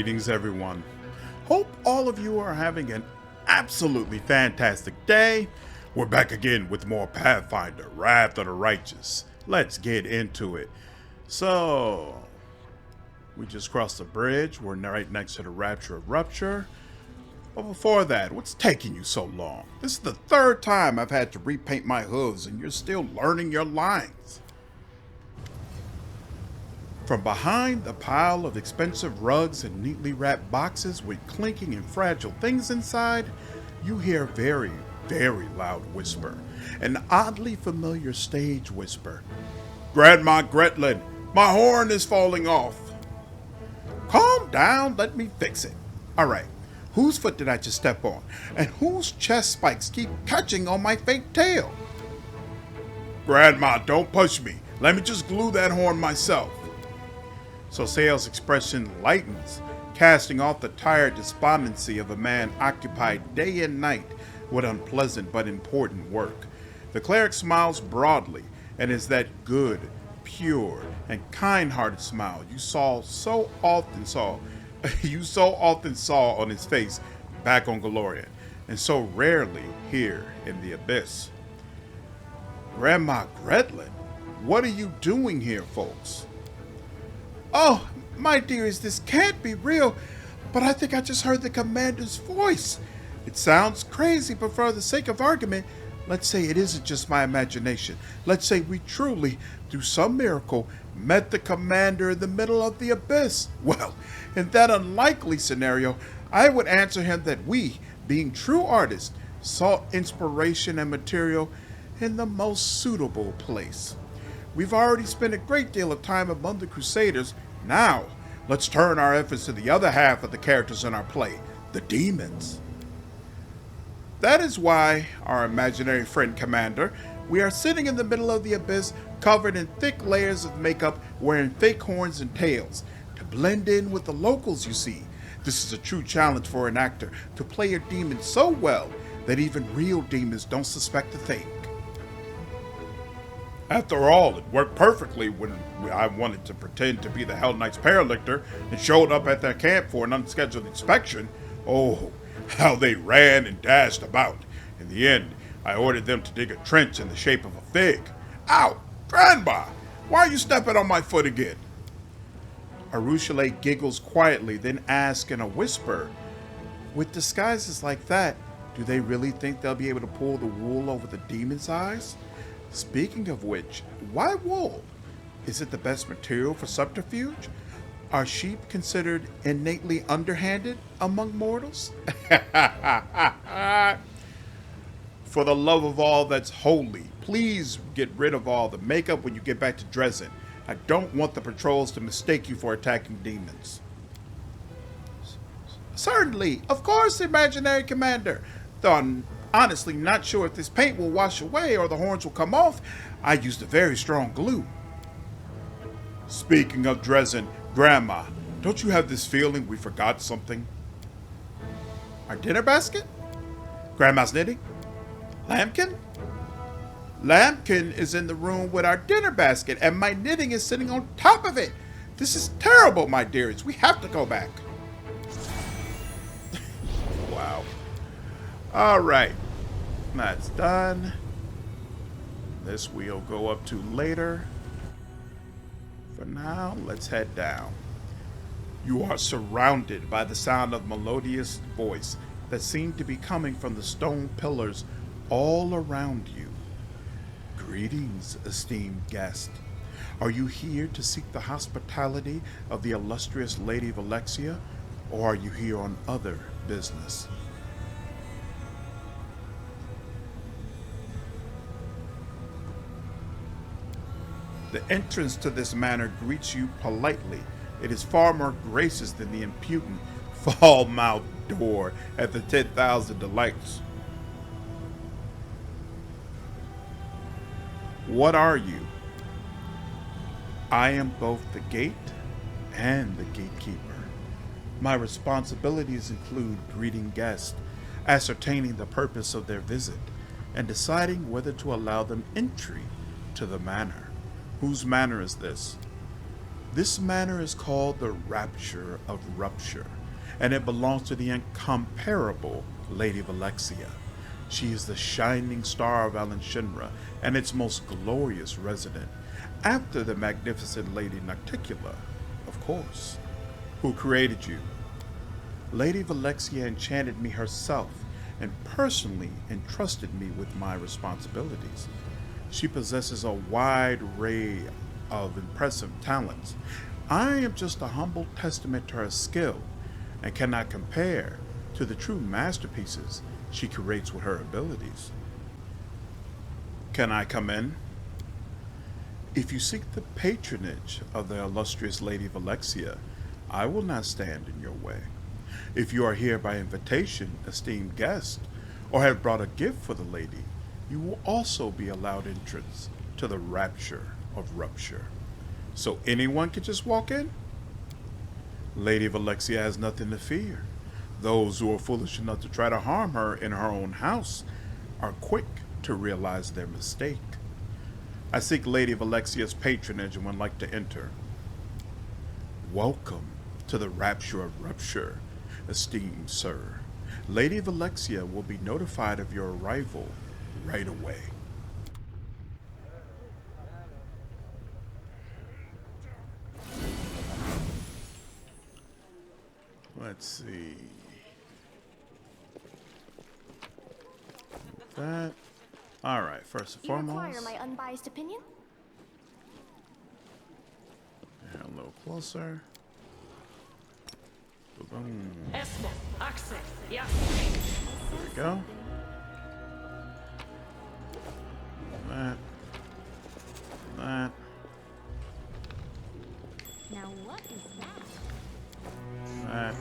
Greetings, everyone. Hope all of you are having an absolutely fantastic day. We're back again with more Pathfinder, Wrath of the Righteous. Let's get into it. So, we just crossed the bridge. We're right next to the Rapture of Rupture. But before that, what's taking you so long? This is the third time I've had to repaint my hooves and you're still learning your lines. From behind the pile of expensive rugs and neatly wrapped boxes with clinking and fragile things inside, you hear a very, very loud whisper. An oddly familiar stage whisper. Grandma Gretlin, my horn is falling off. Calm down, let me fix it. Alright, whose foot did I just step on? And whose chest spikes keep catching on my fake tail? Grandma, don't push me. Let me just glue that horn myself. So Sale's expression lightens, casting off the tired despondency of a man occupied day and night with unpleasant but important work. The cleric smiles broadly, and is that good, pure, and kind-hearted smile you so often saw on his face back on Golarion, and so rarely here in the Abyss. Grandma Gretlin, what are you doing here, folks? Oh, my dears, this can't be real, but I think I just heard the commander's voice. It sounds crazy, but for the sake of argument, let's say it isn't just my imagination. Let's say we truly, through some miracle, met the commander in the middle of the abyss. Well, in that unlikely scenario, I would answer him that we, being true artists, sought inspiration and material in the most suitable place. We've already spent a great deal of time among the Crusaders. Now, let's turn our efforts to the other half of the characters in our play, the demons. That is why, our imaginary friend Commander, we are sitting in the middle of the abyss, covered in thick layers of makeup, wearing fake horns and tails, to blend in with the locals, you see. This is a true challenge for an actor, to play a demon so well that even real demons don't suspect a thing. After all, it worked perfectly when I wanted to pretend to be the Hell Knight's paralictor and showed up at their camp for an unscheduled inspection. Oh, how they ran and dashed about. In the end, I ordered them to dig a trench in the shape of a fig. Ow! Grandma! Why are you stepping on my foot again? Areelu giggles quietly, then asks in a whisper, with disguises like that, do they really think they'll be able to pull the wool over the demon's eyes? Speaking of which, why wool? Is it the best material for subterfuge? Are sheep considered innately underhanded among mortals? For the love of all that's holy, please get rid of all the makeup when you get back to Dresden. I don't want the patrols to mistake you for attacking demons. Certainly, of course, imaginary commander. Though I'm honestly not sure if this paint will wash away or the horns will come off. I used a very strong glue. Speaking of Dresden, Grandma, don't you have this feeling we forgot something? Our dinner basket? Grandma's knitting? Lambkin? Lambkin is in the room with our dinner basket, and my knitting is sitting on top of it. This is terrible, my dears. We have to go back. Wow. All right. That's done. This we'll go up to later. For now, let's head down. You are surrounded by the sound of melodious voice that seem to be coming from the stone pillars all around you. Greetings, esteemed guest. Are you here to seek the hospitality of the illustrious Lady Vellaxia, or are you here on other business? The entrance to this manor greets you politely. It is far more gracious than the impudent, foul-mouthed door at the 10,000 Delights. What are you? I am both the gate and the gatekeeper. My responsibilities include greeting guests, ascertaining the purpose of their visit, and deciding whether to allow them entry to the manor. Whose manor is this? This manor is called the Rapture of Rupture, and it belongs to the incomparable Lady Vellaxia. She is the shining star of Alan Shinra and its most glorious resident, after the magnificent Lady Nocticula, of course. Who created you? Lady Vellaxia enchanted me herself and personally entrusted me with my responsibilities. She possesses a wide array of impressive talents. I am just a humble testament to her skill and cannot compare to the true masterpieces she creates with her abilities. Can I come in? If you seek the patronage of the illustrious Lady Vellaxia, I will not stand in your way. If you are here by invitation, esteemed guest, or have brought a gift for the lady, you will also be allowed entrance to the Rapture of Rupture. So anyone can just walk in? Lady Vellaxia has nothing to fear. Those who are foolish enough to try to harm her in her own house are quick to realize their mistake. I seek Lady Vellaxia's patronage and would like to enter. Welcome to the Rapture of Rupture, esteemed sir. Lady Vellaxia will be notified of your arrival right away. Let's see. That. All right. First and foremost. You require my unbiased opinion? And a little closer. Boom. There we go. That. That. Now what is that? That.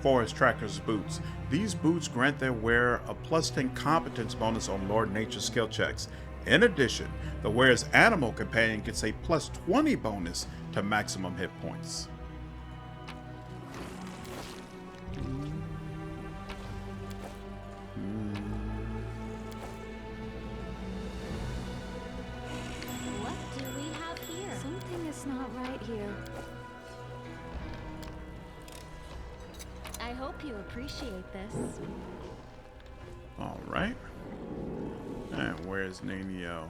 Forest Tracker's Boots. These boots grant their wearer a plus 10 competence bonus on Lord Nature's skill checks. In addition, the wearer's animal companion gets a plus 20 bonus to maximum hit points. What do we have here? Something is not right here. I hope you appreciate this. All right. And where's Nanio?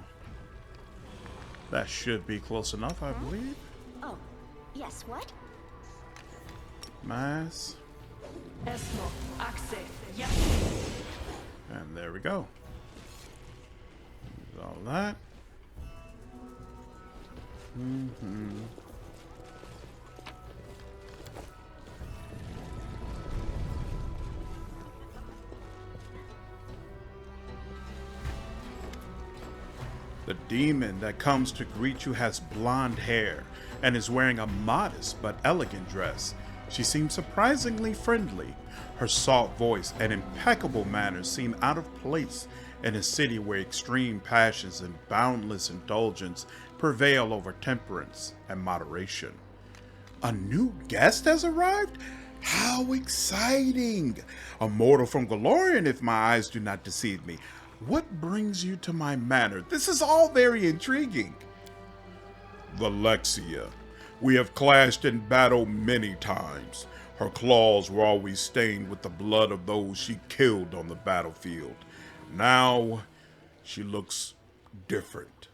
That should be close enough, I believe. Oh, yes, what? Mass. And there we go. There's all that. The demon that comes to greet you has blonde hair and is wearing a modest but elegant dress. She seems surprisingly friendly. Her soft voice and impeccable manners seem out of place in a city where extreme passions and boundless indulgence prevail over temperance and moderation. A new guest has arrived? How exciting! A mortal from Golarion, if my eyes do not deceive me. What brings you to my manor? This is all very intriguing. Vellaxia. We have clashed in battle many times. Her claws were always stained with the blood of those she killed on the battlefield. Now, she looks different.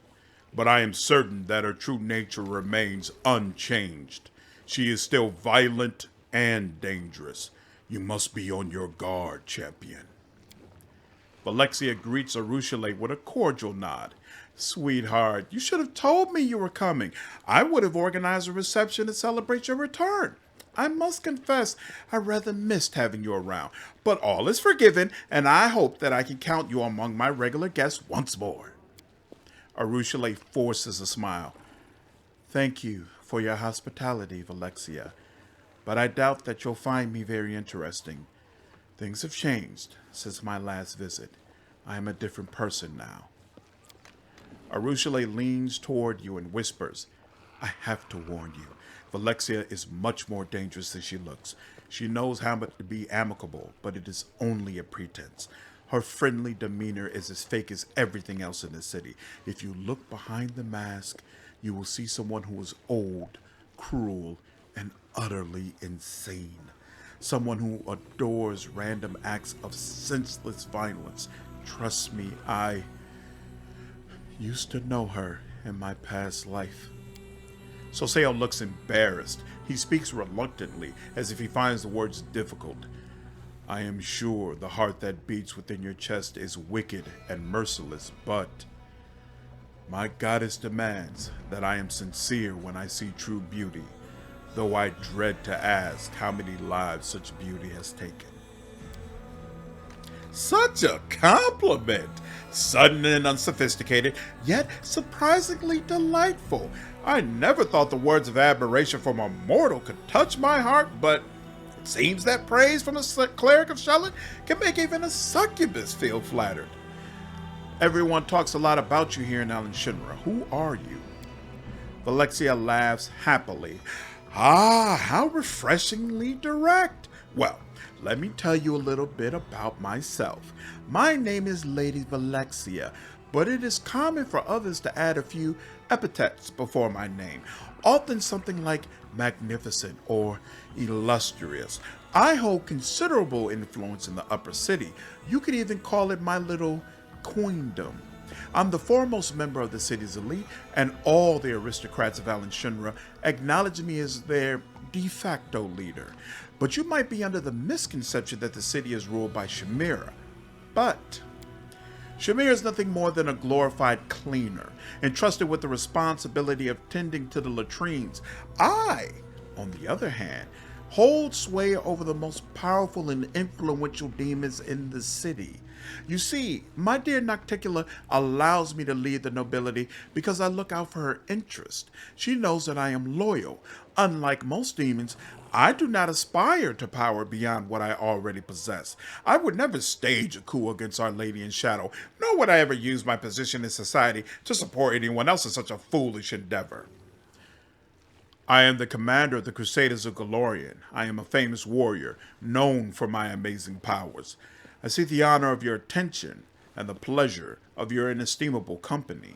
But I am certain that her true nature remains unchanged. She is still violent and dangerous. You must be on your guard, champion. Vellaxia greets Areelu with a cordial nod. Sweetheart, you should have told me you were coming. I would have organized a reception to celebrate your return. I must confess, I rather missed having you around. But all is forgiven, and I hope that I can count you among my regular guests once more. Areelu forces a smile. Thank you for your hospitality, Vellaxia. But I doubt that you'll find me very interesting. Things have changed since my last visit. I am a different person now. Areelu leans toward you and whispers, I have to warn you. Vellaxia is much more dangerous than she looks. She knows how to be amicable, but it is only a pretense. Her friendly demeanor is as fake as everything else in the city. If you look behind the mask, you will see someone who is old, cruel, and utterly insane. Someone who adores random acts of senseless violence. Trust me, I used to know her in my past life. Soseo looks embarrassed. He speaks reluctantly, as if he finds the words difficult. I am sure the heart that beats within your chest is wicked and merciless, but my goddess demands that I am sincere when I see true beauty, though I dread to ask how many lives such beauty has taken. Such a compliment! Sudden and unsophisticated, yet surprisingly delightful. I never thought the words of admiration from a mortal could touch my heart, but it seems that praise from a cleric of Shelyn can make even a succubus feel flattered. Everyone talks a lot about you here in Alan Shinra. Who are you? Vellaxia laughs happily. Ah, how refreshingly direct. Well, let me tell you a little bit about myself. My name is Lady Vellaxia, but it is common for others to add a few epithets before my name, often something like magnificent or illustrious. I hold considerable influence in the upper city. You could even call it my little queendom. I'm the foremost member of the city's elite, and all the aristocrats of Alan Shinra acknowledge me as their de facto leader. But you might be under the misconception that the city is ruled by Shamira. But Shamira is nothing more than a glorified cleaner, entrusted with the responsibility of tending to the latrines. I, on the other hand, hold sway over the most powerful and influential demons in the city. You see, my dear Nocticula allows me to lead the nobility because I look out for her interest. She knows that I am loyal. Unlike most demons, I do not aspire to power beyond what I already possess. I would never stage a coup against Our Lady in Shadow, nor would I ever use my position in society to support anyone else in such a foolish endeavor. I am the commander of the Crusaders of Golarion. I am a famous warrior, known for my amazing powers. I seek the honor of your attention and the pleasure of your inestimable company.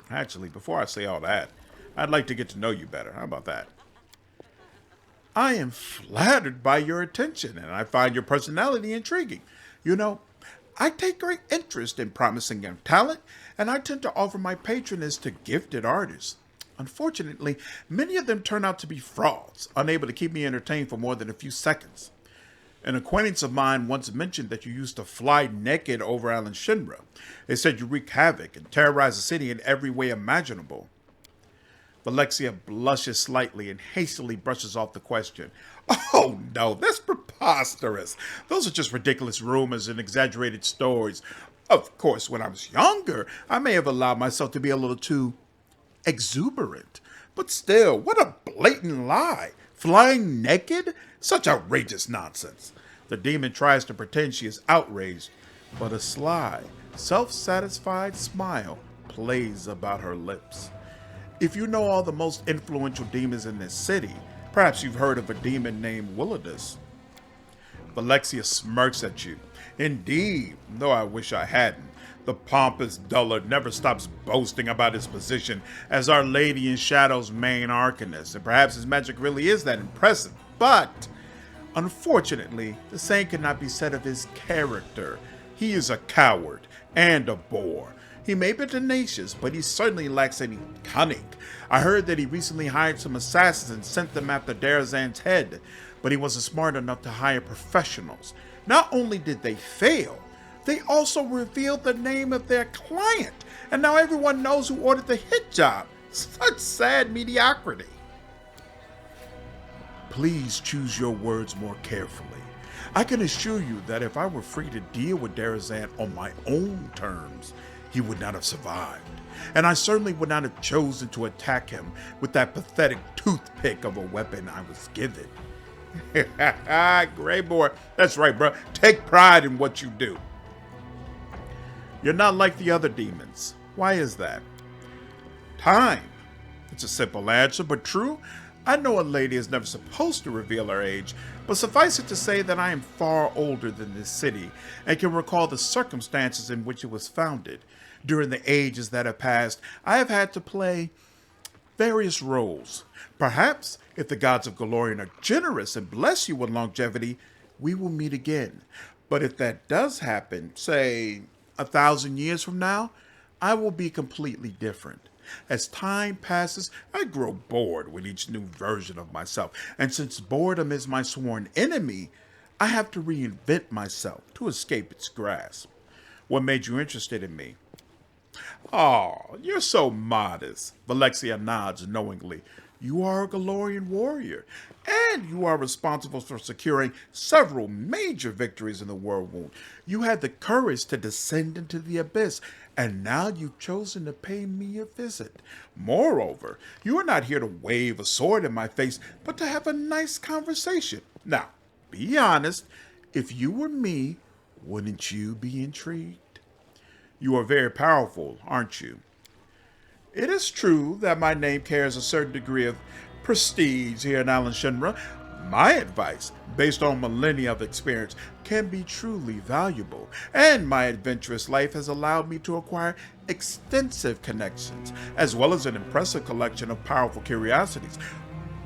Actually, before I say all that, I'd like to get to know you better. How about that? I am flattered by your attention, and I find your personality intriguing. You know, I take great interest in promising young talent, and I tend to offer my patronage to gifted artists. Unfortunately, many of them turn out to be frauds, unable to keep me entertained for more than a few seconds. An acquaintance of mine once mentioned that you used to fly naked over Alan Shinra. They said you wreak havoc and terrorize the city in every way imaginable. Vellaxia blushes slightly and hastily brushes off the question. Oh no, that's preposterous. Those are just ridiculous rumors and exaggerated stories. Of course, when I was younger, I may have allowed myself to be a little too exuberant. But still, what a blatant lie. Flying naked? Such outrageous nonsense. The demon tries to pretend she is outraged, but a sly, self-satisfied smile plays about her lips. If you know all the most influential demons in this city, perhaps you've heard of a demon named Willodus. Vellaxia smirks at you. Indeed, though I wish I hadn't. The pompous dullard never stops boasting about his position as Our Lady in Shadow's main arcanist, and perhaps his magic really is that impressive. But, unfortunately, the same cannot be said of his character. He is a coward and a bore. He may be tenacious, but he certainly lacks any cunning. I heard that he recently hired some assassins and sent them after Darazan's head, but he wasn't smart enough to hire professionals. Not only did they fail, they also revealed the name of their client, and now everyone knows who ordered the hit job. Such sad mediocrity. Please choose your words more carefully. I can assure you that if I were free to deal with Darazan on my own terms, he would not have survived. And I certainly would not have chosen to attack him with that pathetic toothpick of a weapon I was given. Greybore, that's right, bro. Take pride in what you do. You're not like the other demons. Why is that? Time. It's a simple answer, but true. I know a lady is never supposed to reveal her age, but suffice it to say that I am far older than this city and can recall the circumstances in which it was founded. During the ages that have passed, I have had to play various roles. Perhaps, if the gods of Golarion are generous and bless you with longevity, we will meet again. But if that does happen, say 1,000 years from now, I will be completely different. As time passes, I grow bored with each new version of myself, and since boredom is my sworn enemy, I have to reinvent myself to escape its grasp. What made you interested in me? Oh, you're so modest. Vellaxia nods knowingly. You are a Golarion warrior, and you are responsible for securing several major victories in the Worldwound. You had the courage to descend into the abyss, and now you've chosen to pay me a visit. Moreover, you are not here to wave a sword in my face, but to have a nice conversation. Now, be honest, if you were me, wouldn't you be intrigued? You are very powerful, aren't you? It is true that my name carries a certain degree of prestige here in Alan Shinra. My advice, based on millennia of experience, can be truly valuable, and my adventurous life has allowed me to acquire extensive connections, as well as an impressive collection of powerful curiosities.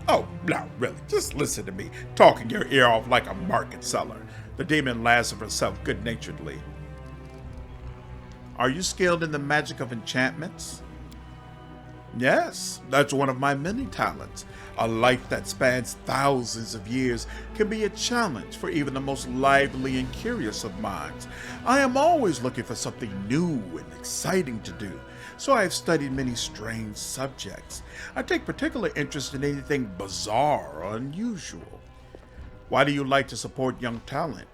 Oh, now really, just listen to me, talking your ear off like a market seller. The demon laughs of herself good-naturedly. Are you skilled in the magic of enchantments? Yes, that's one of my many talents. A life that spans thousands of years can be a challenge for even the most lively and curious of minds. I am always looking for something new and exciting to do, so I have studied many strange subjects. I take particular interest in anything bizarre or unusual. Why do you like to support young talent?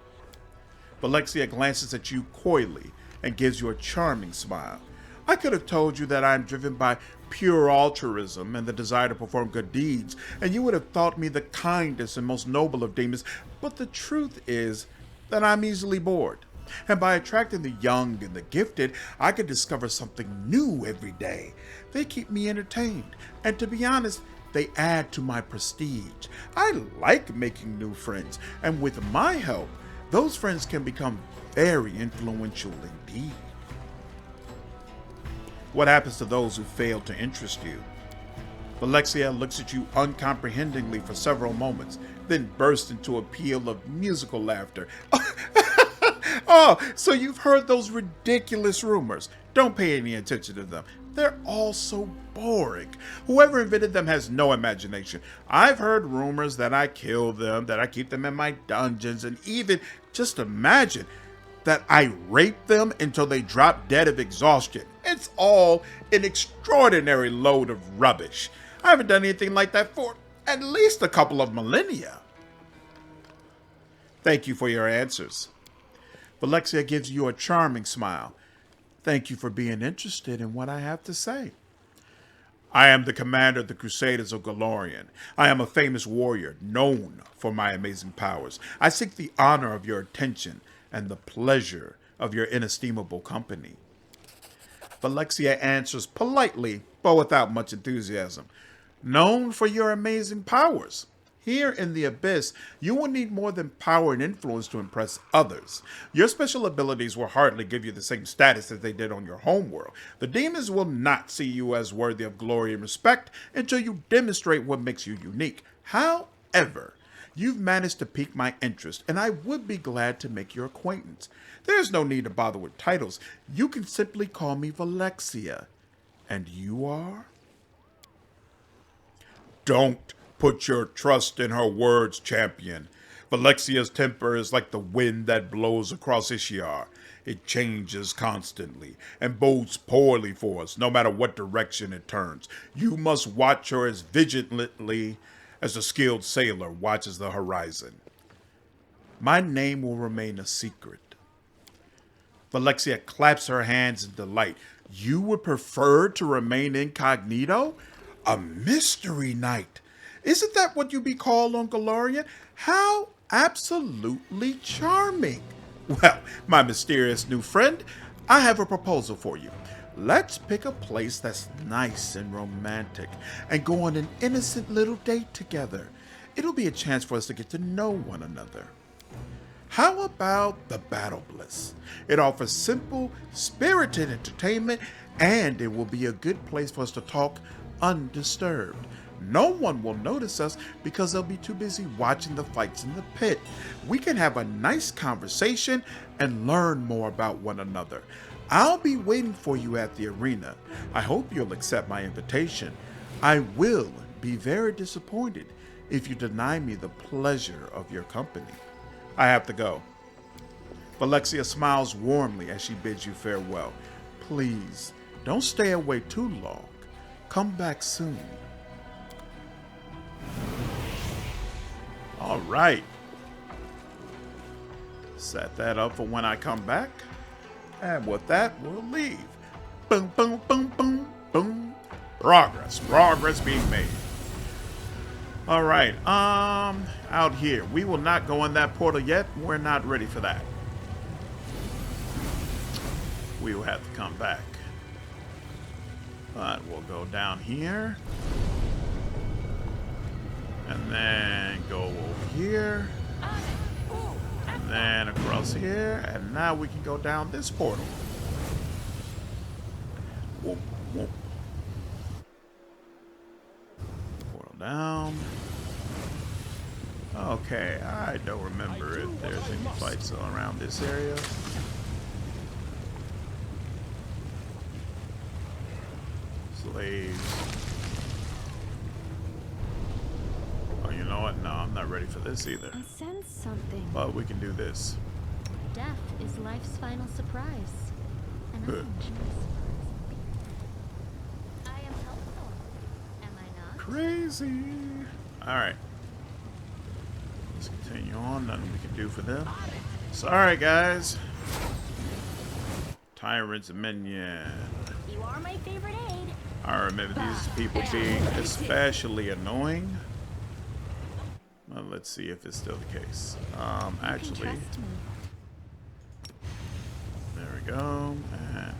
Vellaxia glances at you coyly and gives you a charming smile. I could have told you that I am driven by pure altruism and the desire to perform good deeds, and you would have thought me the kindest and most noble of demons, but the truth is that I'm easily bored. And by attracting the young and the gifted, I could discover something new every day. They keep me entertained, and to be honest, they add to my prestige. I like making new friends, and with my help, those friends can become very influential indeed. What happens to those who fail to interest you? Vellaxia looks at you uncomprehendingly for several moments, then bursts into a peal of musical laughter. Oh, so you've heard those ridiculous rumors. Don't pay any attention to them. They're all so boring. Whoever invented them has no imagination. I've heard rumors that I kill them, that I keep them in my dungeons, and even, just imagine, that I rape them until they drop dead of exhaustion. It's all an extraordinary load of rubbish. I haven't done anything like that for at least a couple of millennia. Thank you for your answers. Vellaxia gives you a charming smile. Thank you for being interested in what I have to say. I am the commander of the Crusaders of Golarion. I am a famous warrior, known for my amazing powers. I seek the honor of your attention and the pleasure of your inestimable company. Vellaxia answers politely, but without much enthusiasm. Known for your amazing powers. Here in the Abyss, you will need more than power and influence to impress others. Your special abilities will hardly give you the same status as they did on your homeworld. The demons will not see you as worthy of glory and respect until you demonstrate what makes you unique. However, you've managed to pique my interest, and I would be glad to make your acquaintance. There's no need to bother with titles. You can simply call me Vellaxia. And you are? Don't put your trust in her words, champion. Vellaxia's temper is like the wind that blows across Ishiar. It changes constantly and bodes poorly for us, no matter what direction it turns. You must watch her as vigilantly as a skilled sailor watches the horizon. My name will remain a secret. Vellaxia claps her hands in delight. You would prefer to remain incognito? A mystery knight. Isn't that what you be called on Golarion? How absolutely charming. Well, my mysterious new friend, I have a proposal for you. Let's pick a place that's nice and romantic and go on an innocent little date together. It'll be a chance for us to get to know one another. How about the Battle Bliss? It offers simple, spirited entertainment, and it will be a good place for us to talk undisturbed. No one will notice us because they'll be too busy watching the fights in the pit. We can have a nice conversation and learn more about one another. I'll be waiting for you at the arena. I hope you'll accept my invitation. I will be very disappointed if you deny me the pleasure of your company. I have to go. Vellaxia smiles warmly as she bids you farewell. Please, don't stay away too long. Come back soon. All right. Set that up for when I come back. And with that, we'll leave. Boom, boom, boom, boom, boom. Progress being made. All right, out here. We will not go in that portal yet. We're not ready for that. We will have to come back. But we'll go down here. And then go over here. And then across here. And now we can go down this portal. Whoop, whoop. Portal down. Okay, I don't remember if there's any fights around this area. Slaves. Oh, you know what? No, I'm not ready for this either. I sense something. But we can do this. Death is life's final surprise. And I am I am helpful. Am I not? Crazy. Alright. Let's continue on. Nothing we can do for them. Sorry, guys. Tyrants and minion. You are my favorite aid. I remember these people being especially annoying. Well, let's see if it's still the case. Actually, there we go. And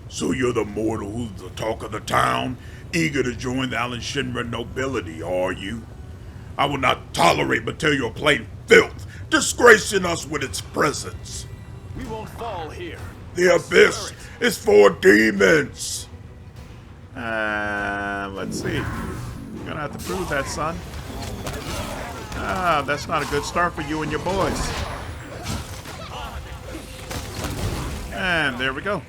so you're the mortal who's the talk of the town, eager to join the Alan Shinra nobility, are you? I will not tolerate material plain filth, disgracing us with its presence. We won't fall here. The abyss is for demons. Let's see. You're gonna have to prove that, son. That's not a good start for you and your boys. And there we go.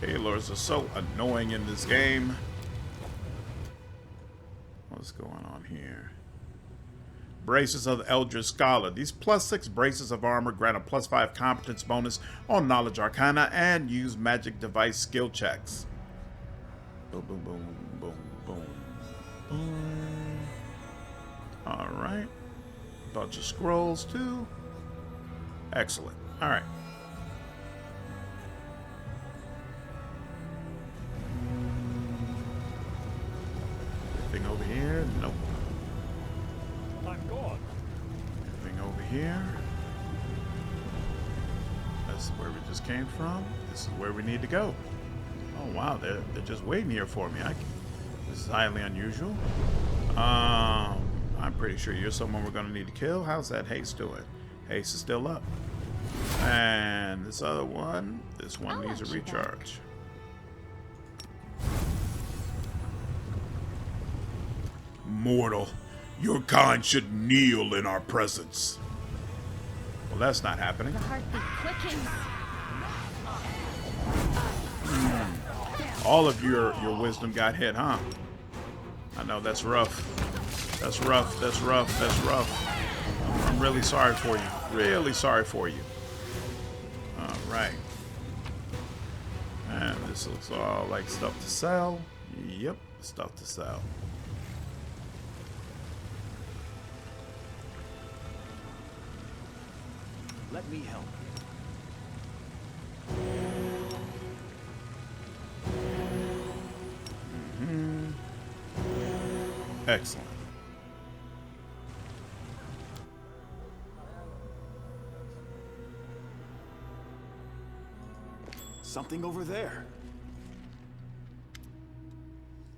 Hailers are so annoying in this game. What's going on here? Braces of the Eldritch Scholar. These +6 braces of armor grant a +5 competence bonus on Knowledge Arcana and use magic device skill checks. Boom, boom, boom, boom, boom, boom. Alright. Bunch of scrolls, too. Excellent. Alright. Anything over here? Nope. I'm gone. Anything over here? That's where we just came from. This is where we need to go. Oh wow, they're just waiting here for me. This is highly unusual. I'm pretty sure you're someone we're gonna need to kill. How's that haste doing? Haste is still up. And this other one, this one needs a recharge. Mortal, your kind should kneel in our presence. Well, that's not happening. The heartbeat quickens. All of your wisdom got hit, huh? I know, that's rough. That's rough, that's rough, that's rough. I'm really sorry for you. Really sorry for you. Alright. And this looks all like stuff to sell. Yep, stuff to sell. Let me help. Excellent. Something over there.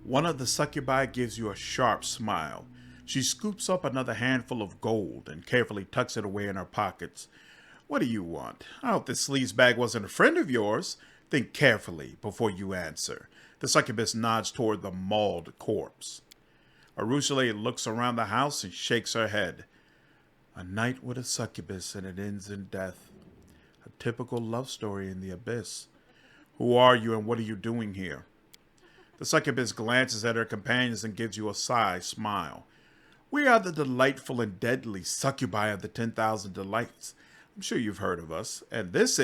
One of the succubi gives you a sharp smile. She scoops up another handful of gold and carefully tucks it away in her pockets. What do you want? I hope this sleazebag wasn't a friend of yours. Think carefully before you answer. The succubus nods toward the mauled corpse. Areelu looks around the house and shakes her head. A night with a succubus and it ends in death. A typical love story in the abyss. Who are you and what are you doing here? The succubus glances at her companions and gives you a sigh smile. We are the delightful and deadly succubi of the 10,000 Delights. I'm sure you've heard of us. And this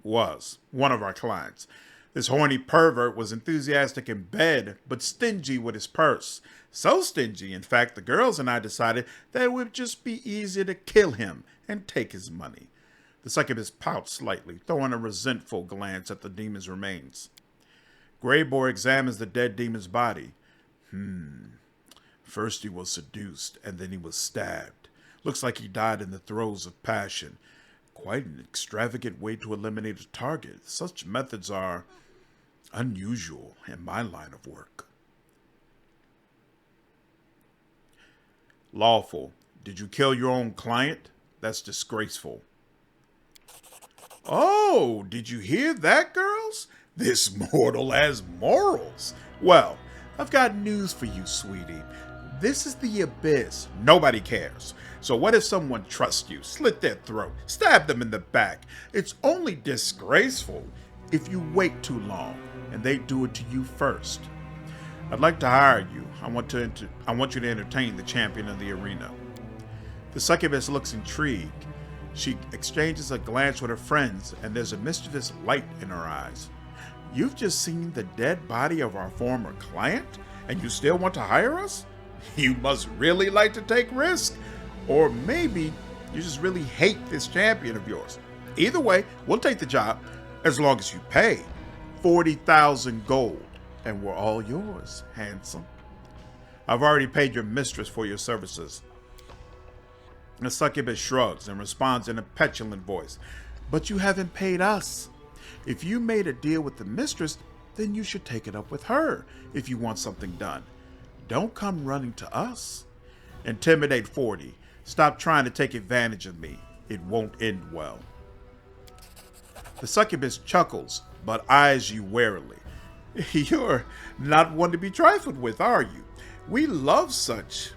was one of our clients. This horny pervert was enthusiastic in bed, but stingy with his purse. So stingy, in fact, the girls and I decided that it would just be easier to kill him and take his money. The succubus pouts slightly, throwing a resentful glance at the demon's remains. Greyboar examines the dead demon's body. First he was seduced, and then he was stabbed. Looks like he died in the throes of passion. Quite an extravagant way to eliminate a target. Such methods are unusual in my line of work. Lawful. Did you kill your own client? That's disgraceful. Oh, did you hear that, girls? This mortal has morals. Well, I've got news for you, sweetie. This is the abyss. Nobody cares. So what if someone trusts you, slit their throat, stab them in the back? It's only disgraceful if you wait too long and they do it to you first. I'd like to hire you. I want you to entertain the champion of the arena. The succubus looks intrigued. She exchanges a glance with her friends, and there's a mischievous light in her eyes. You've just seen the dead body of our former client, and you still want to hire us? You must really like to take risks. Or maybe you just really hate this champion of yours. Either way, we'll take the job, as long as you pay 40,000 gold, and we're all yours, handsome. I've already paid your mistress for your services. The succubus shrugs and responds in a petulant voice. But you haven't paid us. If you made a deal with the mistress, then you should take it up with her if you want something done. Don't come running to us. Intimidate 40. Stop trying to take advantage of me. It won't end well. The succubus chuckles, but eyes you warily. You're not one to be trifled with, are you? We love such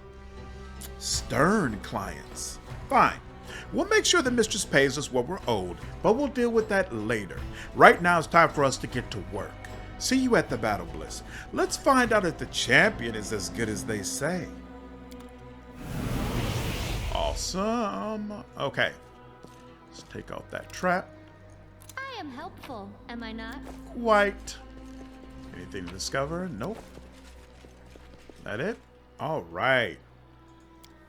stern clients. Fine. We'll make sure the mistress pays us what we're owed, but we'll deal with that later. Right now it's time for us to get to work. See you at the Battle Bliss. Let's find out if the champion is as good as they say. Awesome. Okay. Let's take out that trap. I am helpful, am I not? Quite. Anything to discover? Nope. That it? All right.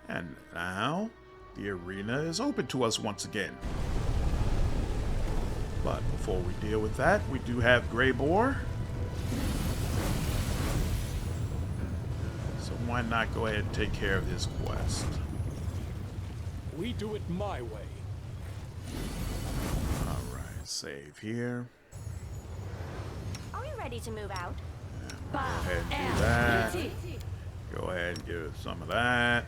And now the arena is open to us once again. But before we deal with that, we do have Greyboar. So why not go ahead and take care of his quest? We do it my way. Alright, save here. Are we ready to move out? Go ahead and do that. Go ahead and give some of that.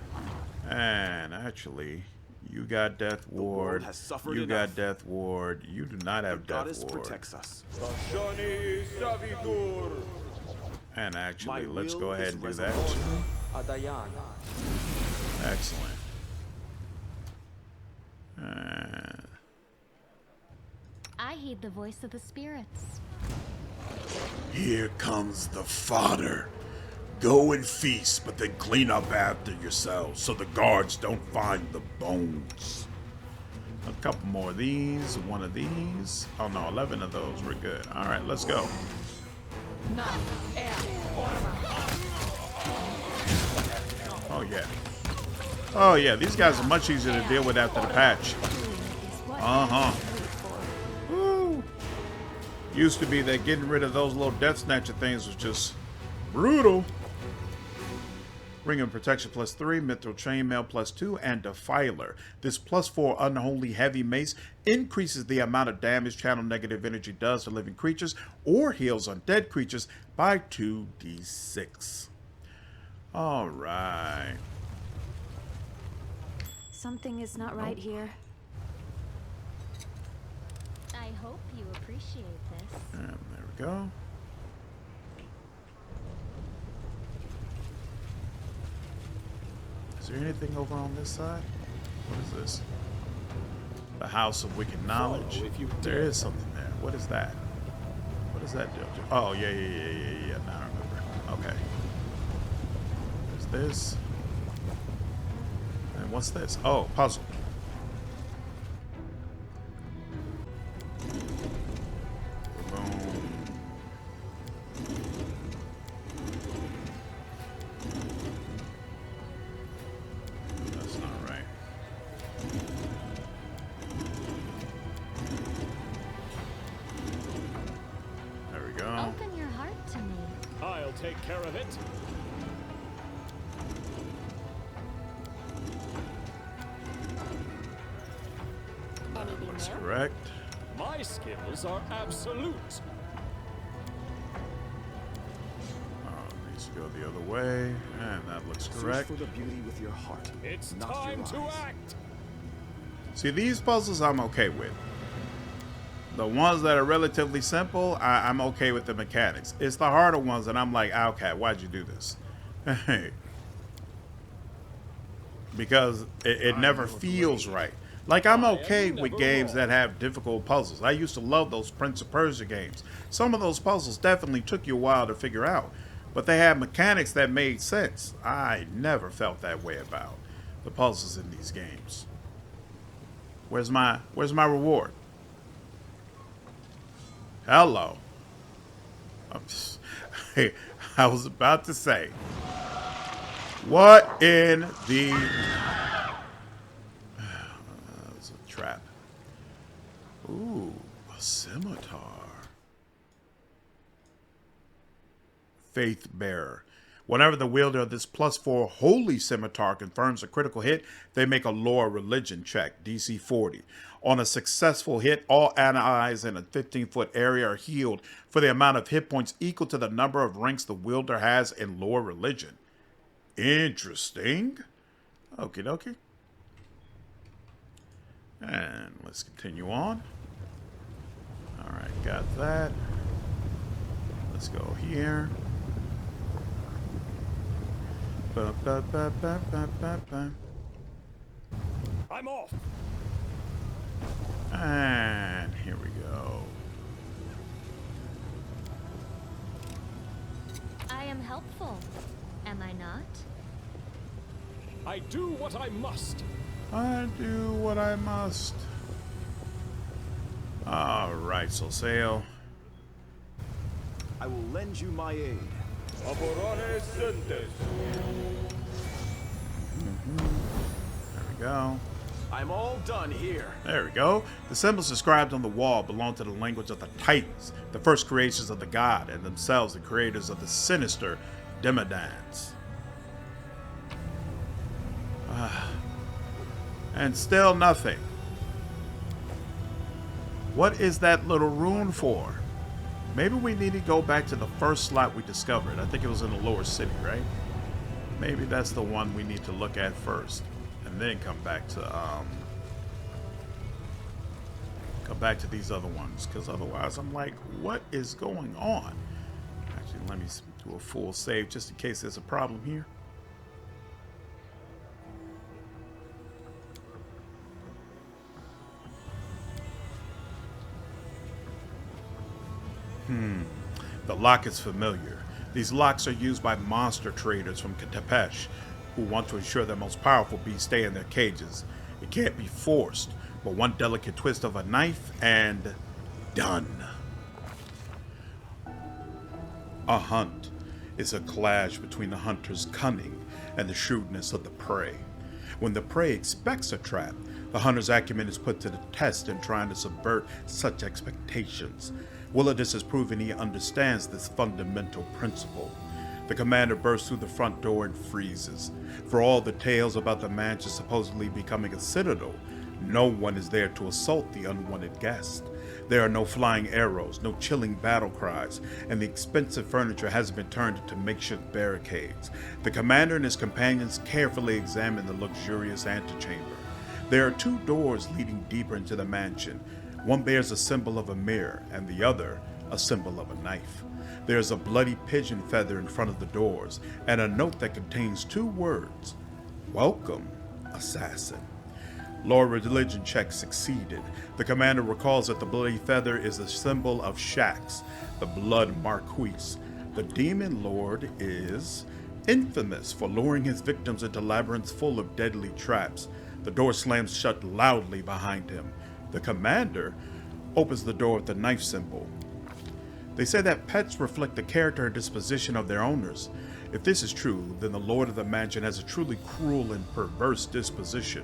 And actually, you got Death Ward. You got Death Ward. You do not have Death Ward. Protects us. And actually, let's go ahead and do that too. Excellent. I heed the voice of the spirits. Here comes the fodder. Go and feast, but then clean up after yourselves so the guards don't find the bones. A couple more of these, one of these. Oh no, 11 of those, we're good. Alright, let's go. Oh yeah. Oh yeah, these guys are much easier to deal with after the patch. Uh-huh. Woo. Used to be that getting rid of those little death snatcher things was just brutal. Ring of Protection +3, Mithril Chainmail +2, and Defiler. This +4 Unholy Heavy Mace increases the amount of damage channel negative energy does to living creatures or heals undead creatures by 2d6. Alright. Something is not right here. I hope you appreciate this. And there we go. Is there anything over on this side? What is this? The House of Wicked Knowledge. There is something there. What is that? What does that do? Oh, yeah. Now I remember. Okay. There's this. And what's this? Oh, puzzle. Open your heart to me. I'll take care of it. Anything That's new? correct. My skills are absolute. Needs to go the other way, and that looks correct. Search for the beauty with your heart. It's not time your to eyes. act. See, these puzzles I'm okay with. The ones that are relatively simple, I'm okay with the mechanics. It's the harder ones that I'm like, Owlcat, why'd you do this? Because it never feels right. Like, I'm okay with games that have difficult puzzles. I used to love those Prince of Persia games. Some of those puzzles definitely took you a while to figure out, but they had mechanics that made sense. I never felt that way about the puzzles in these games. Where's my reward? Hello. Hey, I was about to say, what in the... That was a trap. Ooh, a scimitar. Faith Bearer. Whenever the wielder of this +4 holy scimitar confirms a critical hit, they make a lore religion check, DC 40. On a successful hit, all allies in a 15-foot area are healed for the amount of hit points equal to the number of ranks the wielder has in lore religion. Interesting. Okie dokie. And let's continue on. Alright, got that. Let's go here. Ba, ba, ba, ba, ba, ba, ba. I'm off. And here we go. I am helpful. Am I not? I do what I must. I do what I must. Alright, so sail. I will lend you my aid. There we go. I'm all done here. There we go. The symbols described on the wall belong to the language of the Titans, the first creations of the god, and themselves the creators of the sinister Demodans. And still nothing. What is that little rune for? Maybe we need to go back to the first slot we discovered. I think it was in the lower city, right? Maybe that's the one we need to look at first, and then come back to these other ones. Because otherwise, I'm like, what is going on? Actually, let me do a full save just in case there's a problem here. The lock is familiar. These locks are used by monster traders from Tepesh who want to ensure their most powerful beasts stay in their cages. It can't be forced, but one delicate twist of a knife and done. A hunt is a clash between the hunter's cunning and the shrewdness of the prey. When the prey expects a trap, the hunter's acumen is put to the test in trying to subvert such expectations. Willodus has proven he understands this fundamental principle. The commander bursts through the front door and freezes. For all the tales about the mansion supposedly becoming a citadel, no one is there to assault the unwanted guest. There are no flying arrows, no chilling battle cries, and the expensive furniture hasn't been turned into makeshift barricades. The commander and his companions carefully examine the luxurious antechamber. There are 2 doors leading deeper into the mansion. One bears a symbol of a mirror, and the other a symbol of a knife. There is a bloody pigeon feather in front of the doors, and a note that contains 2 words: "Welcome, assassin." Lore religion check succeeded. The commander recalls that the bloody feather is a symbol of Shax, the blood marquis. The demon lord is infamous for luring his victims into labyrinths full of deadly traps. The door slams shut loudly behind him. The commander opens the door with the knife symbol. They say that pets reflect the character and disposition of their owners. If this is true, then the lord of the mansion has a truly cruel and perverse disposition.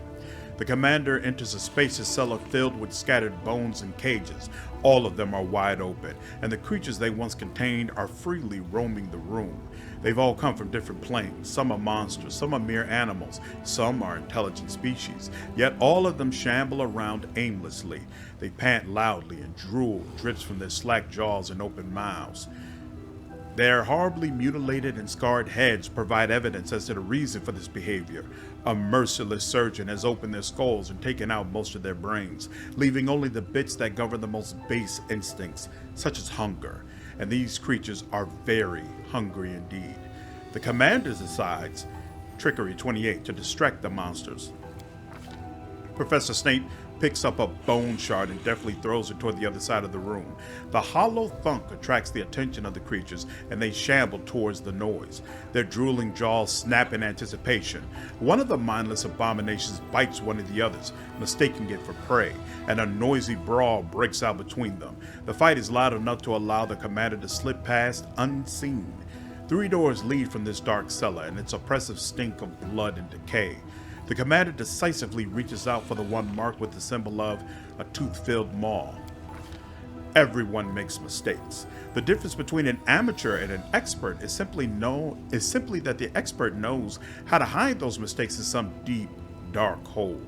The commander enters a spacious cellar filled with scattered bones and cages. All of them are wide open, and the creatures they once contained are freely roaming the room. They've all come from different planes. Some are monsters, some are mere animals, some are intelligent species. Yet all of them shamble around aimlessly. They pant loudly, and drool drips from their slack jaws and open mouths. Their horribly mutilated and scarred heads provide evidence as to the reason for this behavior. A merciless surgeon has opened their skulls and taken out most of their brains, leaving only the bits that govern the most base instincts, such as hunger. And these creatures are very hungry indeed. The commander decides, Trickery 28, to distract the monsters. Professor Snape picks up a bone shard and deftly throws it toward the other side of the room. The hollow thunk attracts the attention of the creatures, and they shamble towards the noise. Their drooling jaws snap in anticipation. One of the mindless abominations bites one of the others, mistaking it for prey, and a noisy brawl breaks out between them. The fight is loud enough to allow the commander to slip past unseen. 3 doors lead from this dark cellar, and its oppressive stink of blood and decay. The commander decisively reaches out for the one marked with the symbol of a tooth-filled maw. Everyone makes mistakes. The difference between an amateur and an expert is simply that the expert knows how to hide those mistakes in some deep, dark hole.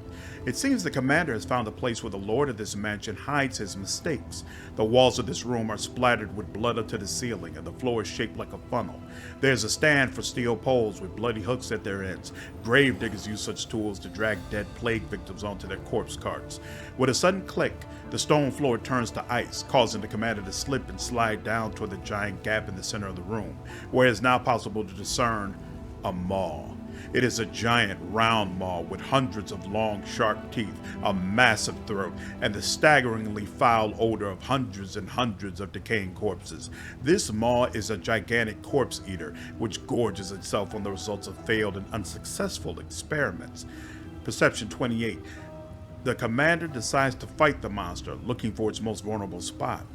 It seems the commander has found a place where the lord of this mansion hides his mistakes. The walls of this room are splattered with blood up to the ceiling, and the floor is shaped like a funnel. There's a stand for steel poles with bloody hooks at their ends. Gravediggers use such tools to drag dead plague victims onto their corpse carts. With a sudden click, the stone floor turns to ice, causing the commander to slip and slide down toward the giant gap in the center of the room, where it is now possible to discern a maw. It is a giant round maw with hundreds of long, sharp teeth, a massive throat, and the staggeringly foul odor of hundreds and hundreds of decaying corpses. This maw is a gigantic corpse eater, which gorges itself on the results of failed and unsuccessful experiments. Perception 28. The commander decides to fight the monster, looking for its most vulnerable spot.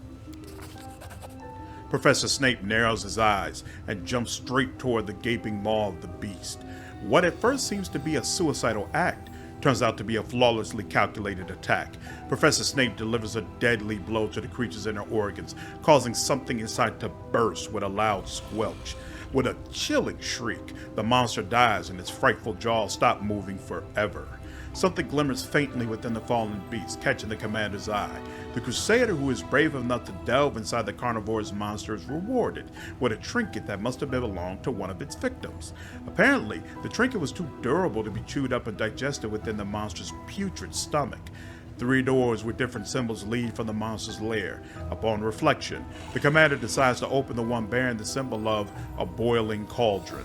Professor Snape narrows his eyes and jumps straight toward the gaping maw of the beast. What at first seems to be a suicidal act turns out to be a flawlessly calculated attack. Professor Snape delivers a deadly blow to the creature's inner organs, causing something inside to burst with a loud squelch. With a chilling shriek, the monster dies and its frightful jaws stop moving forever. Something glimmers faintly within the fallen beast, catching the commander's eye. The crusader who is brave enough to delve inside the carnivore's monster is rewarded with a trinket that must have belonged to one of its victims. Apparently, the trinket was too durable to be chewed up and digested within the monster's putrid stomach. 3 doors with different symbols lead from the monster's lair. Upon reflection, the commander decides to open the one bearing the symbol of a boiling cauldron.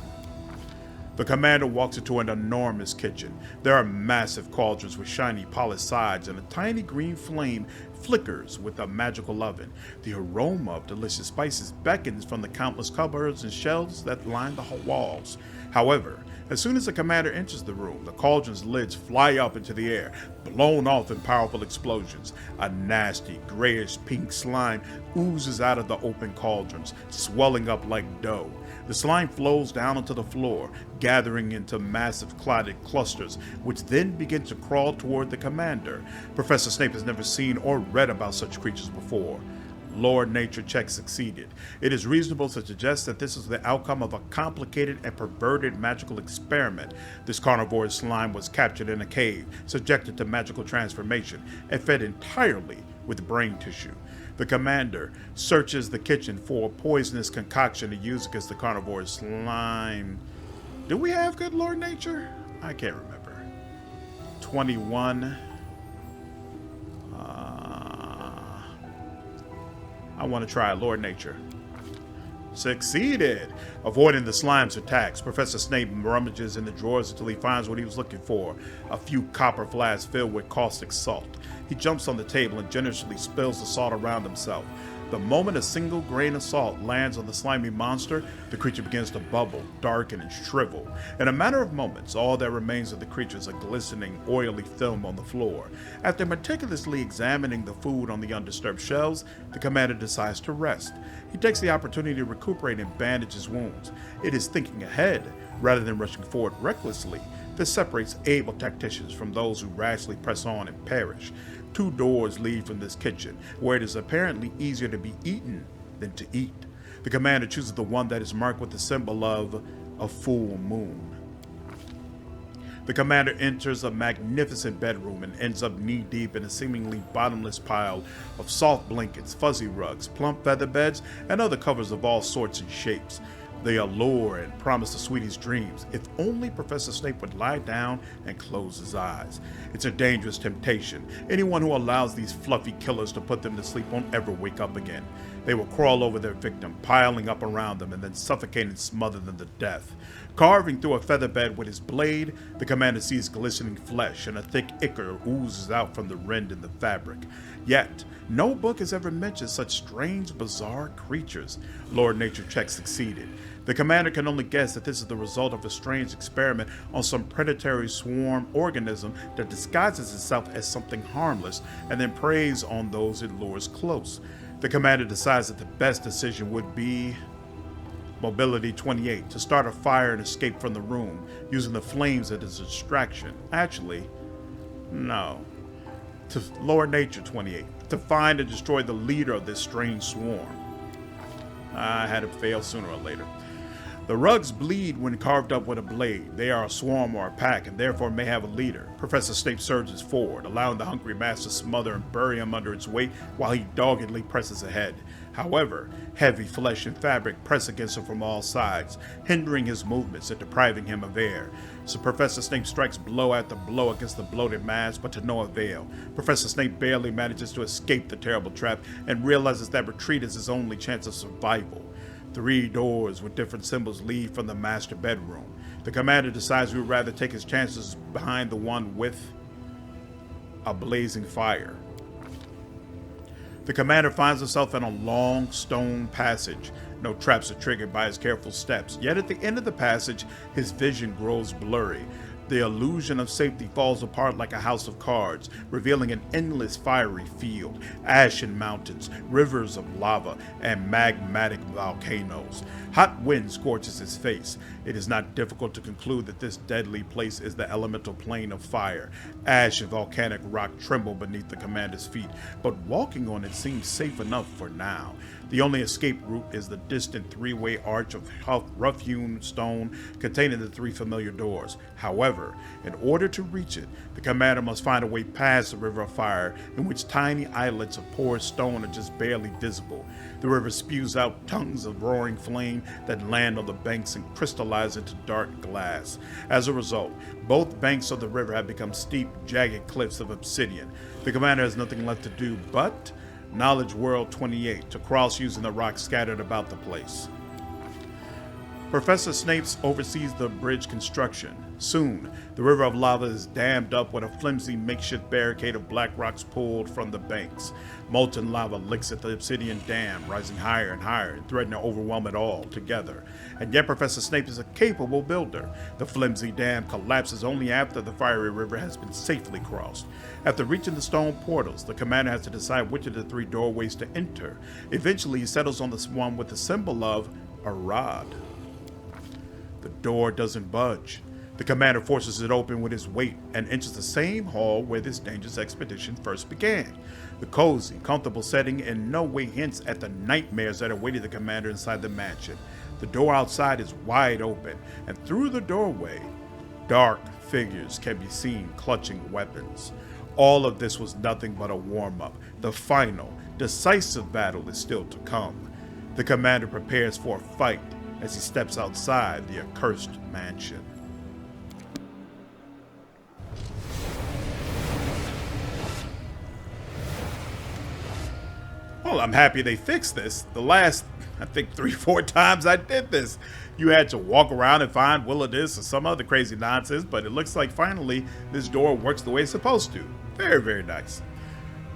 The commander walks into an enormous kitchen. There are massive cauldrons with shiny polished sides, and a tiny green flame flickers with a magical oven. The aroma of delicious spices beckons from the countless cupboards and shelves that line the walls. However, as soon as the commander enters the room, the cauldron's lids fly up into the air, blown off in powerful explosions. A nasty, grayish pink slime oozes out of the open cauldrons, swelling up like dough. The slime flows down onto the floor, gathering into massive clotted clusters, which then begin to crawl toward the commander. Professor Snape has never seen or read about such creatures before. Lord Nature check succeeded. It is reasonable to suggest that this is the outcome of a complicated and perverted magical experiment. This carnivore slime was captured in a cave, subjected to magical transformation, and fed entirely with brain tissue. The commander searches the kitchen for a poisonous concoction to use against the carnivore slime. Do we have good Lord Nature? I can't remember. 21. I want to try Lord Nature. Succeeded! Avoiding the slime's attacks, Professor Snape rummages in the drawers until he finds what he was looking for, a few copper flasks filled with caustic salt. He jumps on the table and generously spills the salt around himself. The moment a single grain of salt lands on the slimy monster, the creature begins to bubble, darken, and shrivel. In a matter of moments, all that remains of the creature is a glistening, oily film on the floor. After meticulously examining the food on the undisturbed shelves, the commander decides to rest. He takes the opportunity to recuperate and bandage his wounds. It is thinking ahead, rather than rushing forward recklessly. This separates able tacticians from those who rashly press on and perish. 2 doors lead from this kitchen, where it is apparently easier to be eaten than to eat. The commander chooses the one that is marked with the symbol of a full moon. The commander enters a magnificent bedroom and ends up knee-deep in a seemingly bottomless pile of soft blankets, fuzzy rugs, plump feather beds, and other covers of all sorts and shapes. They allure and promise the sweetest dreams, if only Professor Snape would lie down and close his eyes. It's a dangerous temptation. Anyone who allows these fluffy killers to put them to sleep won't ever wake up again. They will crawl over their victim, piling up around them, and then suffocate and smother them to death. Carving through a feather bed with his blade, the commander sees glistening flesh, and a thick ichor oozes out from the rend in the fabric. Yet, no book has ever mentioned such strange, bizarre creatures. Lord Nature check succeeded. The commander can only guess that this is the result of a strange experiment on some predatory swarm organism that disguises itself as something harmless and then preys on those it lures close. The commander decides that the best decision would be Mobility 28, to start a fire and escape from the room, using the flames as a distraction. Actually, no. To Lord Nature 28, to find and destroy the leader of this strange swarm. I had it fail sooner or later. The rugs bleed when carved up with a blade. They are a swarm or a pack, and therefore may have a leader. Professor Snape surges forward, allowing the hungry mass to smother and bury him under its weight while he doggedly presses ahead. However, heavy flesh and fabric press against him from all sides, hindering his movements and depriving him of air. So Professor Snape strikes blow after blow against the bloated mass, but to no avail. Professor Snape barely manages to escape the terrible trap and realizes that retreat is his only chance of survival. 3 doors with different symbols lead from the master bedroom. The commander decides he would rather take his chances behind the one with a blazing fire. The commander finds himself in a long stone passage. No traps are triggered by his careful steps, yet at the end of the passage, his vision grows blurry. The illusion of safety falls apart like a house of cards, revealing an endless fiery field, ashen mountains, rivers of lava, and magmatic volcanoes. Hot wind scorches his face. It is not difficult to conclude that this deadly place is the elemental plane of fire. Ash and volcanic rock tremble beneath the commander's feet, but walking on it seems safe enough for now. The only escape route is the distant 3-way arch of rough-hewn stone containing the 3 familiar doors. However, in order to reach it, the commander must find a way past the river of fire, in which tiny islets of porous stone are just barely visible. The river spews out tongues of roaring flame that land on the banks and crystallize into dark glass. As a result, both banks of the river have become steep, jagged cliffs of obsidian. The commander has nothing left to do but Knowledge World 28 to cross using the rocks scattered about the place. Professor Snape oversees the bridge construction. Soon, the river of lava is dammed up with a flimsy makeshift barricade of black rocks pulled from the banks. Molten lava licks at the obsidian dam, rising higher and higher and threatening to overwhelm it all together. And yet Professor Snape is a capable builder. The flimsy dam collapses only after the fiery river has been safely crossed. After reaching the stone portals, the commander has to decide which of the 3 doorways to enter. Eventually, he settles on the one with the symbol of a rod. The door doesn't budge. The commander forces it open with his weight and enters the same hall where this dangerous expedition first began. The cozy, comfortable setting in no way hints at the nightmares that awaited the commander inside the mansion. The door outside is wide open, and through the doorway, dark figures can be seen clutching weapons. All of this was nothing but a warm-up. The final, decisive battle is still to come. The commander prepares for a fight as he steps outside the accursed mansion. Well, I'm happy they fixed this. The last, I think 3-4 times I did this, you had to walk around and find Willodus or some other crazy nonsense, but it looks like finally this door works the way it's supposed to. Very, very nice.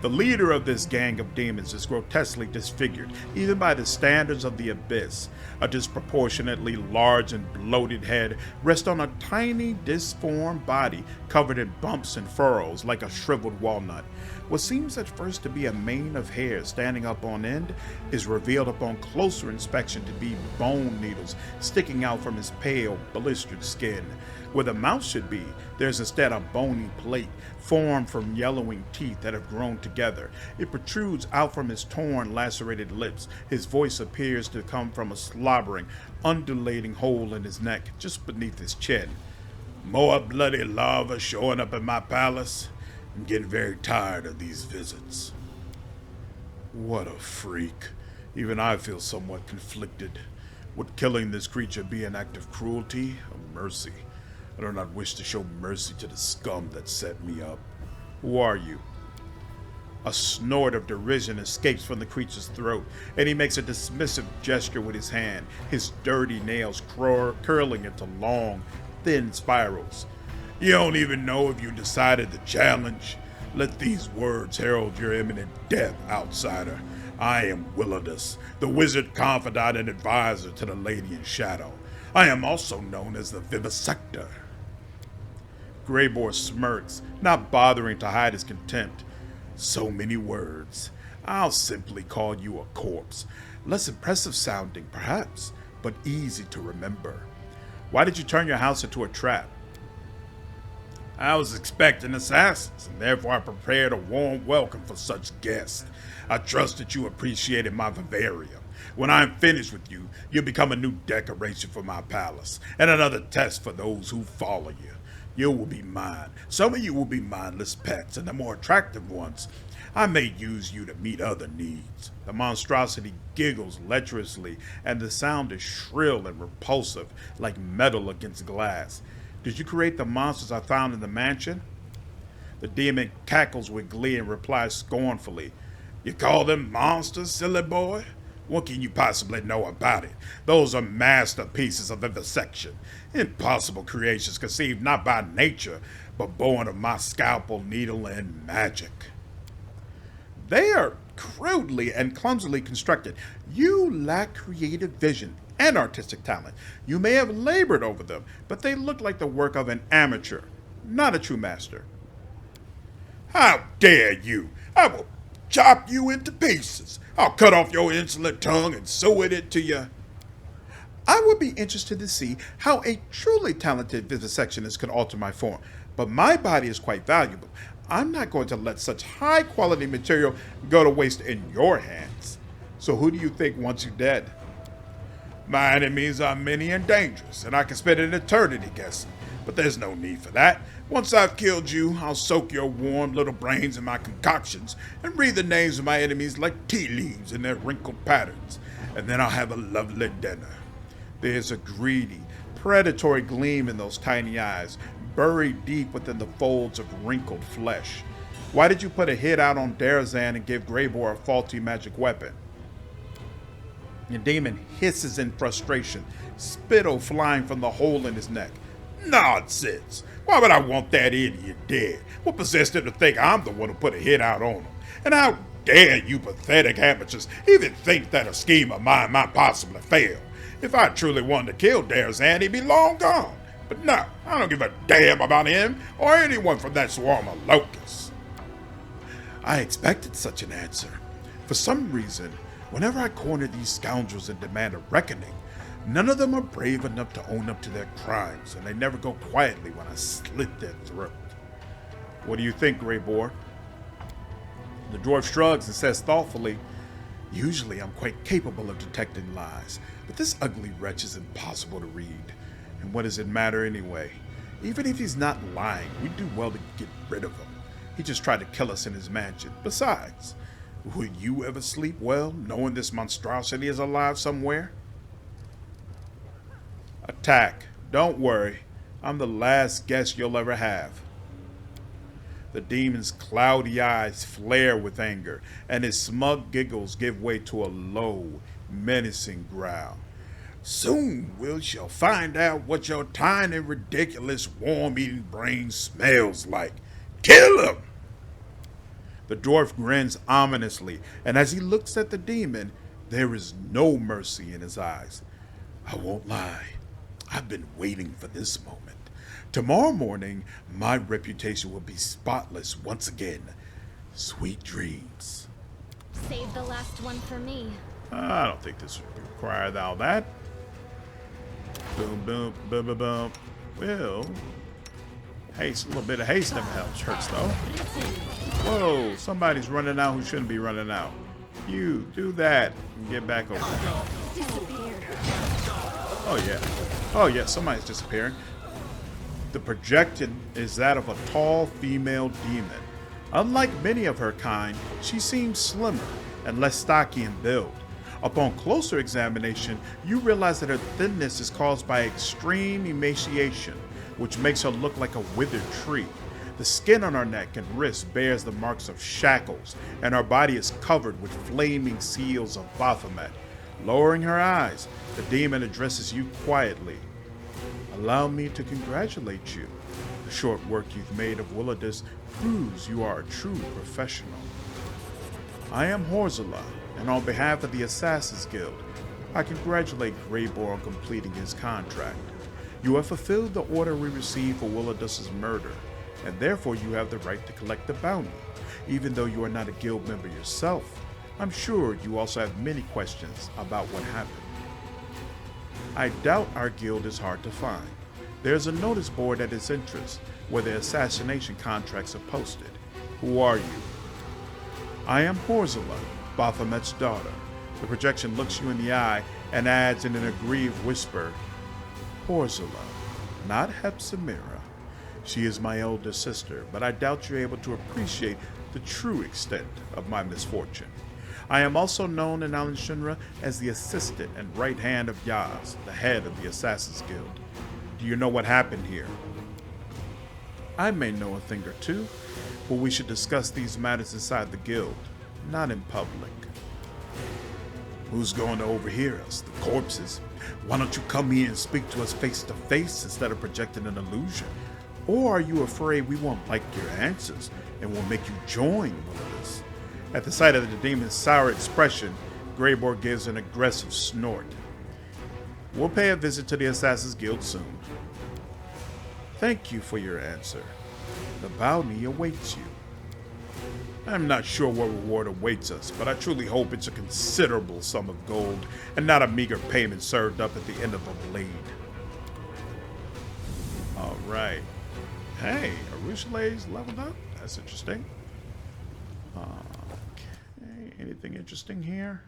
The leader of this gang of demons is grotesquely disfigured, even by the standards of the Abyss. A disproportionately large and bloated head rests on a tiny, disformed body covered in bumps and furrows like a shriveled walnut. What seems at first to be a mane of hair standing up on end is revealed upon closer inspection to be bone needles sticking out from his pale, blistered skin. Where the mouth should be, there's instead a bony plate formed from yellowing teeth that have grown together. It protrudes out from his torn, lacerated lips. His voice appears to come from a slobbering, undulating hole in his neck just beneath his chin. More bloody lava showing up in my palace? I'm getting very tired of these visits. What a freak. Even I feel somewhat conflicted. Would killing this creature be an act of cruelty or mercy? I do not wish to show mercy to the scum that set me up. Who are you? A snort of derision escapes from the creature's throat, and he makes a dismissive gesture with his hand, his dirty nails curling into long, thin spirals. You don't even know if you decided to challenge? Let these words herald your imminent death, outsider. I am Willodus, the wizard confidant and advisor to the Lady in Shadow. I am also known as the Vivisector. Greybor smirks, not bothering to hide his contempt. So many words. I'll simply call you a corpse. Less impressive sounding, perhaps, but easy to remember. Why did you turn your house into a trap? I was expecting assassins, and therefore I prepared a warm welcome for such guests. I trust that you appreciated my vivarium. When I'm finished with you, you'll become a new decoration for my palace, and another test for those who follow you. You will be mine. Some of you will be mindless pets, and the more attractive ones, I may use you to meet other needs. The monstrosity giggles lecherously, and the sound is shrill and repulsive, like metal against glass. Did you create the monsters I found in the mansion? The demon cackles with glee and replies scornfully, You call them monsters, silly boy? What can you possibly know about it? Those are masterpieces of vivisection. Impossible creations conceived not by nature, but born of my scalpel, needle, and magic. They are crudely and clumsily constructed. You lack creative vision and artistic talent. You may have labored over them, but they look like the work of an amateur, not a true master. How dare you! I will chop you into pieces. I'll cut off your insolent tongue and sew it into you. I would be interested to see how a truly talented vivisectionist could alter my form, but my body is quite valuable. I'm not going to let such high-quality material go to waste in your hands. So who do you think wants you dead? My enemies are many and dangerous, and I can spend an eternity guessing, but there's no need for that. Once I've killed you, I'll soak your warm little brains in my concoctions and read the names of my enemies like tea leaves in their wrinkled patterns, and then I'll have a lovely dinner. There's a greedy, predatory gleam in those tiny eyes, buried deep within the folds of wrinkled flesh. Why did you put a hit out on Darazan and give Greybor a faulty magic weapon? The demon hisses in frustration, spittle flying from the hole in his neck. Nonsense! Why would I want that idiot dead? What possessed him to think I'm the one who put a hit out on him? And how dare you pathetic amateurs even think that a scheme of mine might possibly fail? If I truly wanted to kill Darazan, he'd be long gone. But no, I don't give a damn about him or anyone from that swarm of locusts. I expected such an answer. For some reason, whenever I corner these scoundrels and demand a reckoning, None of them are brave enough to own up to their crimes, and they never go quietly when I slit their throat. What do you think, Grey Boar? The dwarf shrugs and says thoughtfully, usually I'm quite capable of detecting lies, but this ugly wretch is impossible to read. And what does it matter anyway? Even if he's not lying, we'd do well to get rid of him. He just tried to kill us in his mansion. Besides, would you ever sleep well, knowing this monstrosity is alive somewhere? Attack. Don't worry. I'm the last guest you'll ever have. The demon's cloudy eyes flare with anger, and his smug giggles give way to a low, menacing growl. Soon we shall find out what your tiny, ridiculous, worm-eating brain smells like. Kill him! The dwarf grins ominously, and as he looks at the demon, there is no mercy in his eyes. I won't lie. I've been waiting for this moment. Tomorrow morning, my reputation will be spotless once again. Sweet dreams. Save the last one for me. I don't think this would require all that. Boom, boom, boom, boom, boom. Well, haste, a little bit of haste never helps. Hurts though. Whoa, somebody's running out who shouldn't be running out. You do that and get back over there. Oh yeah. Oh yeah, somebody's disappearing. The projection is that of a tall female demon. Unlike many of her kind, she seems slimmer and less stocky in build. Upon closer examination, you realize that her thinness is caused by extreme emaciation, which makes her look like a withered tree. The skin on her neck and wrists bears the marks of shackles, and her body is covered with flaming seals of Baphomet. Lowering her eyes, the demon addresses you quietly. Allow me to congratulate you. The short work you've made of Willodus proves you are a true professional. I am Horzalah, and on behalf of the Assassins Guild, I congratulate Greyboar on completing his contract. You have fulfilled the order we received for Willodus's murder, and therefore you have the right to collect the bounty. Even though you are not a guild member yourself, I'm sure you also have many questions about what happened. I doubt our guild is hard to find. There's a notice board at its entrance where the assassination contracts are posted. Who are you? I am Horzalah, Baphomet's daughter. The projection looks you in the eye and adds in an aggrieved whisper, Horzalah, not Hepzibah. She is my elder sister, but I doubt you're able to appreciate the true extent of my misfortune. I am also known in Alan Shinra as the assistant and right hand of Yaz, the head of the Assassin's Guild. Do you know what happened here? I may know a thing or two, but we should discuss these matters inside the guild, not in public. Who's going to overhear us? The corpses. Why don't you come here and speak to us face to face instead of projecting an illusion? Or are you afraid we won't like your answers and will make you join Willodus? At the sight of the demon's sour expression, Greyboar gives an aggressive snort. We'll pay a visit to the Assassin's Guild soon. Thank you for your answer. The bounty awaits you. I'm not sure what reward awaits us, but I truly hope it's a considerable sum of gold and not a meager payment served up at the end of a blade. Alright. Hey, Arushale's leveled up? That's interesting. Okay, anything interesting here?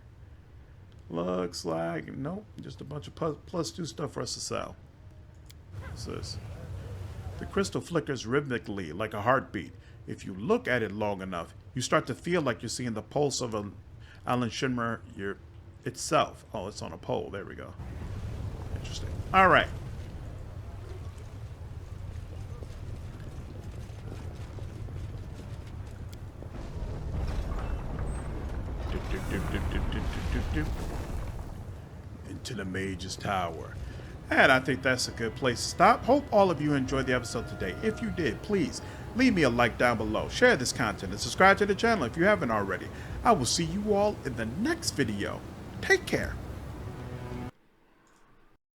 Looks like, nope, just a bunch of +2 stuff for us to sell. What's this? The crystal flickers rhythmically like a heartbeat. If you look at it long enough, you start to feel like you're seeing the pulse of Alan Shinra itself. Oh, it's on a pole. There we go. Interesting. All right. Into the Mage's Tower. And I think that's a good place to stop. Hope all of you enjoyed the episode today. If you did, please leave me a like down below. Share this content and subscribe to the channel if you haven't already. I will see you all in the next video. Take care.